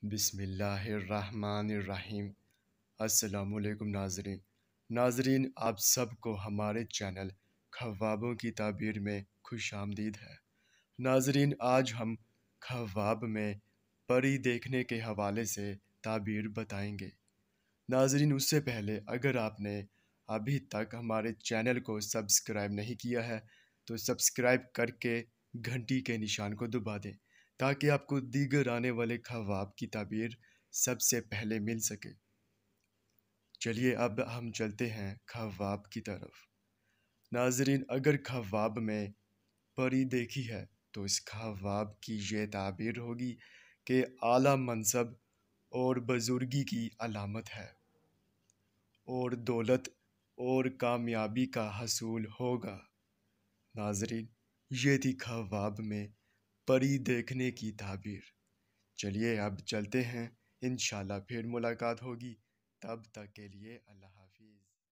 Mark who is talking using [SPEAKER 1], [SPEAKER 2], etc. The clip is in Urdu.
[SPEAKER 1] بسم اللہ الرحمن الرحیم۔ السلام علیکم ناظرین، آپ سب کو ہمارے چینل خوابوں کی تعبیر میں خوش آمدید ہے۔ ناظرین، آج ہم خواب میں پری دیکھنے کے حوالے سے تعبیر بتائیں گے۔ ناظرین، اس سے پہلے اگر آپ نے ابھی تک ہمارے چینل کو سبسکرائب نہیں کیا ہے تو سبسکرائب کر کے گھنٹی کے نشان کو دبا دیں تاکہ آپ کو دیگر آنے والے خواب کی تعبیر سب سے پہلے مل سکے۔ چلیے اب ہم چلتے ہیں خواب کی طرف۔ ناظرین، اگر خواب میں پری دیکھی ہے تو اس خواب کی یہ تعبیر ہوگی کہ اعلیٰ منصب اور بزرگی کی علامت ہے اور دولت اور کامیابی کا حصول ہوگا۔ ناظرین، یہ تھی خواب میں پری دیکھنے کی تعبیر۔ چلیے اب چلتے ہیں، انشاءاللہ پھر ملاقات ہوگی، تب تک کے لیے اللہ حافظ۔